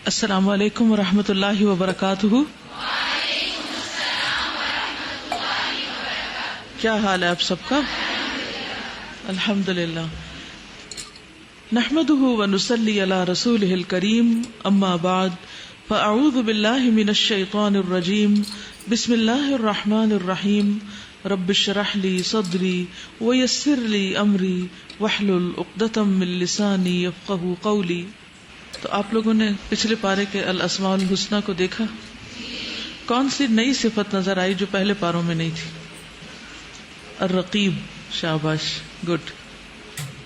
السلام علیکم ورحمۃ اللہ وبرکاتہ. کیا حال ہے آپ سب کا؟ الحمد للہ. نحمده ونصلی علی رسولہ الکریم. اما بعد فاعوذ باللہ من الشیطان الرجیم. بسم اللہ الرحمن الرحیم. رب اشرح لی صدری ویسر لی امری واحلل عقدۃ من لسانی یفقہوا قولی. تو آپ لوگوں نے پچھلے پارے کے الاسماء الحسنی کو دیکھا؟ کون سی نئی صفت نظر آئی جو پہلے پاروں میں نہیں تھی؟ الرقیب. شاباش، گڈ.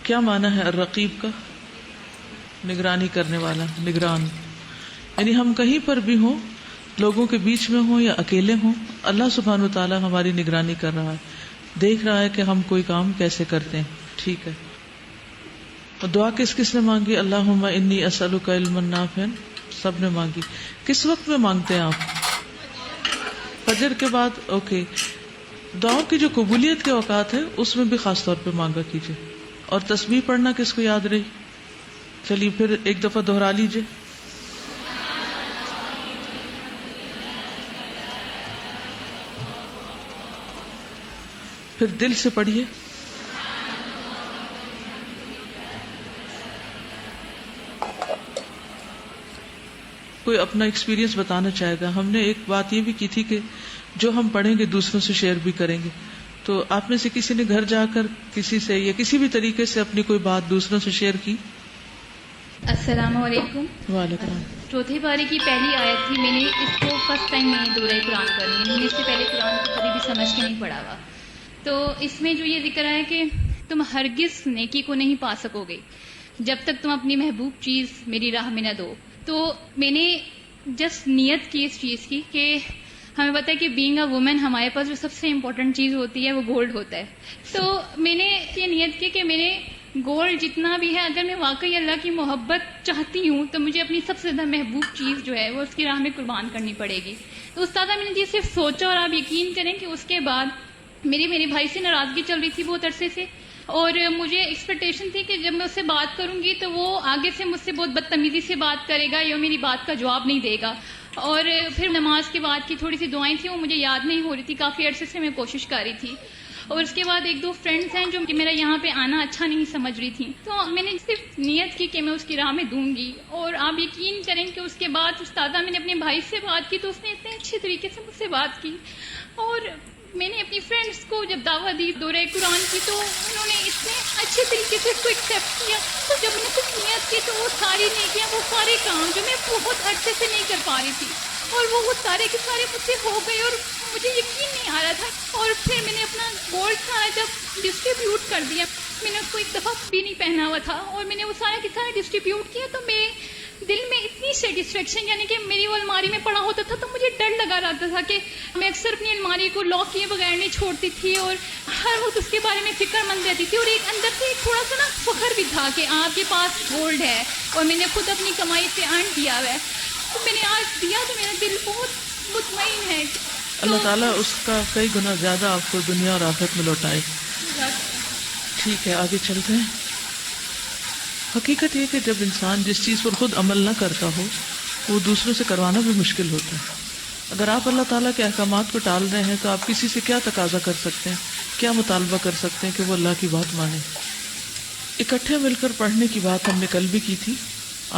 کیا معنی ہے الرقیب کا؟ نگرانی کرنے والا، نگران. یعنی ہم کہیں پر بھی ہوں، لوگوں کے بیچ میں ہوں یا اکیلے ہوں، اللہ سبحانہ وتعالی ہماری نگرانی کر رہا ہے، دیکھ رہا ہے کہ ہم کوئی کام کیسے کرتے ہیں. ٹھیک ہے. دعا کس کس نے مانگی؟ اللہم انی اسألک علما نافعا. سب نے مانگی. کس وقت میں مانگتے ہیں آپ؟ فجر کے بعد. اوکے. دعاؤں کی جو قبولیت کے اوقات ہیں اس میں بھی خاص طور پہ مانگا کیجئے. اور تسبیح پڑھنا کس کو یاد رہی؟ چلیے پھر ایک دفعہ دوہرا لیجئے. پھر دل سے پڑھیے. کوئی اپنا ایکسپیرینس بتانا چاہے گا؟ ہم نے ایک بات یہ بھی کی تھی کہ جو ہم پڑھیں گے دوسروں سے شیئر بھی کریں گے. تو آپ میں سے کسی نے گھر جا کر کسی سے یا کسی بھی طریقے سے اپنی کوئی بات دوسروں سے شیئر کی؟ السلام علیکم. وعلیکم السلام. چوتھے پارے کی پہلی آیت تھی، میں نے اس کو فرسٹ ٹائم میں نے دورہ قرآن کرنی ہے. میں نے اس سے پہلے قرآن کو کبھی بھی سمجھ کے نہیں پڑھا ہوا. تو اس میں جو یہ ذکر ہے کہ تم ہرگز نیکی کو نہیں پا سکو گے جب تک تم اپنی محبوب چیز میری راہ میں نہ دو. تو میں نے جسٹ نیت کی اس چیز کی کہ ہمیں پتا ہے کہ بینگ اے وومن ہمارے پاس جو سب سے امپورٹنٹ چیز ہوتی ہے وہ گولڈ ہوتا ہے. تو میں نے یہ نیت کی کہ میں نے گولڈ جتنا بھی ہے، اگر میں واقعی اللہ کی محبت چاہتی ہوں تو مجھے اپنی سب سے زیادہ محبوب چیز جو ہے وہ اس کی راہ میں قربان کرنی پڑے گی. تو استاد میں نے یہ صرف سوچا، اور آپ یقین کریں کہ اس کے بعد میرے بھائی سے ناراضگی چل رہی تھی بہت عرصے سے، اور مجھے ایکسپیکٹیشن تھی کہ جب میں اس سے بات کروں گی تو وہ آگے سے مجھ سے بہت بدتمیزی سے بات کرے گا یا میری بات کا جواب نہیں دے گا. اور پھر نماز کے بعد کی تھوڑی سی دعائیں تھیں، وہ مجھے یاد نہیں ہو رہی تھی، کافی عرصے سے میں کوشش کر رہی تھی. اور اس کے بعد ایک دو فرینڈس ہیں جو کہ میرا یہاں پہ آنا اچھا نہیں سمجھ رہی تھیں، تو میں نے صرف نیت کی کہ میں اس کی راہ میں دوں گی. اور آپ یقین کریں کہ اس کے بعد استادہ میں نے اپنے بھائی سے بات کی تو اس نے اتنے اچھے طریقے سے مجھ سے بات کی. اور میں نے اپنی فرینڈس کو جب دعوت دی دورہ قرآن کی تو انہوں نے اتنے اچھے طریقے سے اس کو ایکسیپٹ کیا. تو جب میں نے کچھ نیت کی تو وہ ساری نیکیاں، وہ سارے کام جو میں بہت عرصے سے نہیں کر پا رہی تھی، اور وہ سارے کے سارے مجھ سے ہو گئے، اور مجھے یقین نہیں آ رہا تھا. اور پھر میں نے اپنا گولڈ سارا جب ڈسٹریبیوٹ کر دیا، میں نے اس کو ایک دفعہ بھی نہیں پہنا ہوا تھا، اور میں نے وہ سارا کے سارا ڈسٹریبیوٹ کیا، تو میرے دل میں اتنی سیٹسفیکشن، یعنی کہ میری وہ الماری میں پڑا ہوتا تھا تو مجھے ڈر لگا رہتا تھا کہ میں اکثر اپنی الماری کو لاک کیے بغیر نہیں چھوڑتی تھی، اور ہر وقت اس کے بارے میں فکر مند رہتی تھی. اور ایک اندر سے ایک تھوڑا سا نا فخر بھی تھا کہ آپ کے پاس گولڈ ہے اور میں نے خود اپنی کمائی سے ارن کیا ہوا ہے. تو میں نے آج دیا تو میرا دل بہت مطمئن ہے. اللہ تعالیٰ اس کا کئی گنا زیادہ آپ کو دنیا اور آخرت میں لوٹائے. ٹھیک ہے، آگے چلتے ہیں. حقیقت یہ کہ جب انسان جس چیز پر خود عمل نہ کرتا ہو وہ دوسروں سے کروانا بھی مشکل ہوتا ہے. اگر آپ اللہ تعالیٰ کے احکامات کو ٹال رہے ہیں تو آپ کسی سے کیا تقاضا کر سکتے ہیں، کیا مطالبہ کر سکتے ہیں کہ وہ اللہ کی بات مانے. اکٹھے مل کر پڑھنے کی بات ہم نے کل بھی کی تھی.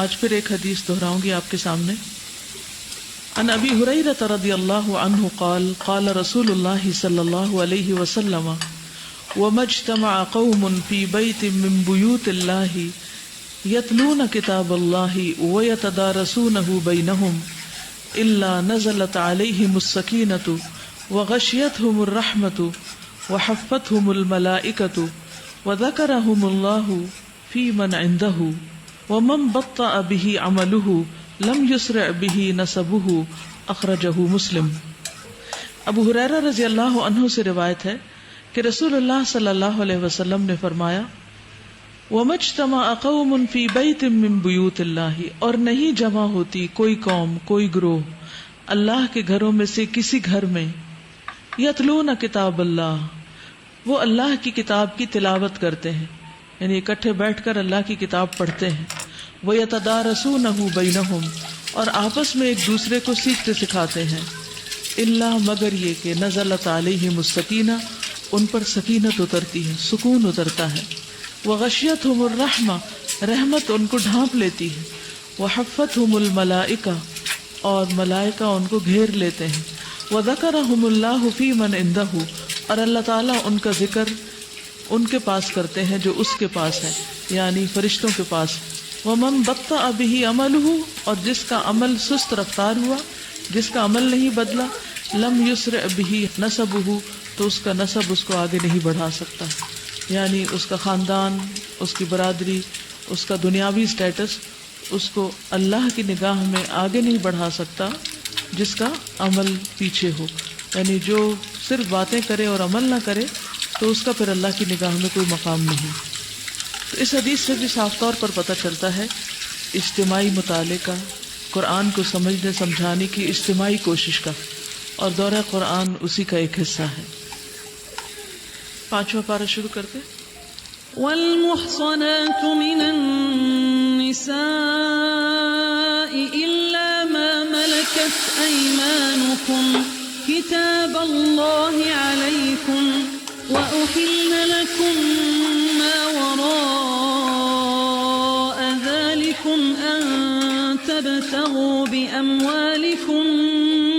آج پھر ایک حدیث دہراؤں گی آپ کے سامنے. عن ابی ہریرہ رضی اللہ عنہ قال قال رسول اللہ صلی اللہ علیہ وسلم وما اجتمع قوم فی بیت من بیوت اللہ یتلون کتاب اللہ ویتدارسونہ بینہم الا نزلت علیہم السکینۃ وغشیتہم الرحمۃ وحفتہم الملائکۃ وذکرہم اللہ فی من عندہ ومن بطأ بہ عملہ لم یسرع بہ نسبہ. اخرجہ مسلم. ابو ہریرہ رضی اللہ عنہ سے روایت ہے کہ رسول اللہ صلی اللہ علیہ وسلم نے فرمایا وَمَا اجْتَمَعَ قَوْمٌ فِي بَيْتٍ مِّن بُيُوتِ اللَّهِ، اور نہیں جمع ہوتی کوئی قوم، کوئی گروہ اللہ کے گھروں میں سے کسی گھر میں، یتلون کتاب اللہ، وہ اللہ کی کتاب کی تلاوت کرتے ہیں، یعنی اکٹھے بیٹھ کر اللہ کی کتاب پڑھتے ہیں. وَيَتَدَارَسُونَهُ بَيْنَهُمْ، اور آپس میں ایک دوسرے کو سیکھتے سکھاتے ہیں. اللہ مگر یہ کہ نزلت علیہم السکینہ، ان پر سکینت اترتی ہے، سکون اترتا ہے. وغشیتہم الرحمہ، رحمت ان کو ڈھانپ لیتی ہے. وحفتہم الملائکہ، اور ملائکہ ان کو گھیر لیتے ہیں. وذکرہم اللہ فی من عندہ، اور اللہ تعالیٰ ان کا ذکر ان کے پاس کرتے ہیں جو اس کے پاس ہے، یعنی فرشتوں کے پاس. ومن بطأ بہ عملہ، اور جس کا عمل سست رفتار ہوا، جس کا عمل نہیں بدلا، لم یسرع بہ نسبہ، تو اس کا نسب اس کو آگے نہیں بڑھا سکتا، یعنی اس کا خاندان، اس کی برادری، اس کا دنیاوی سٹیٹس اس کو اللہ کی نگاہ میں آگے نہیں بڑھا سکتا جس کا عمل پیچھے ہو. یعنی جو صرف باتیں کرے اور عمل نہ کرے تو اس کا پھر اللہ کی نگاہ میں کوئی مقام نہیں. تو اس حدیث سے بھی صاف طور پر پتہ چلتا ہے اجتماعی مطالعے کا، قرآن کو سمجھنے سمجھانے کی اجتماعی کوشش کا، اور دورہ قرآن اسی کا ایک حصہ ہے. 5واں پارہ شروع کرتے. والمحصنات من النساء إلا ما ملكت أيمانكم كتاب الله عليكم وأحل لكم ما وراء ذلكم أن تبتغوا بأموالكم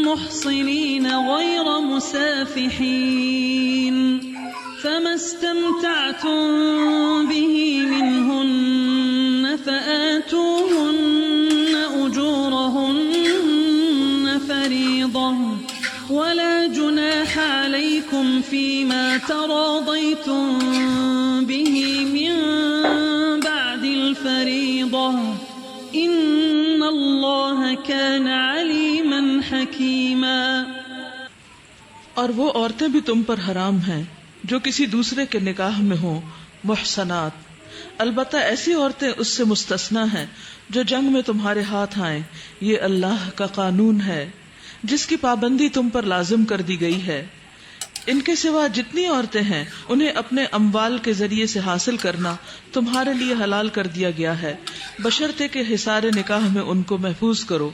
محصنين غير مسافحين فما استمتعتم به منهن فآتوهن أجورهن فريضة ولا جناح عليكم فيما تراضيتم به من بعد الفريضة إن الله كان عليما حكيما. اور وہ عورتیں بھی تم پر حرام ہیں جو کسی دوسرے کے نکاح میں ہوں، محسنات، البتہ ایسی عورتیں اس سے مستثنا ہیں جو جنگ میں تمہارے ہاتھ آئیں. یہ اللہ کا قانون ہے جس کی پابندی تم پر لازم کر دی گئی ہے. ان کے سوا جتنی عورتیں ہیں انہیں اپنے اموال کے ذریعے سے حاصل کرنا تمہارے لیے حلال کر دیا گیا ہے، بشرطے کہ حصار نکاح میں ان کو محفوظ کرو،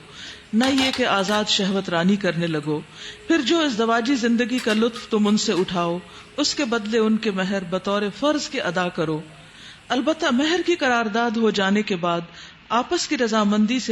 نہ یہ کہ آزاد شہوت رانی کرنے لگو. پھر جو ازدواجی زندگی کا لطف تم ان سے اٹھاؤ اس کے بدلے ان کے مہر بطور فرض کے ادا کرو. البتہ مہر کی قرارداد ہو جانے کے بعد آپس کی رضامندی سے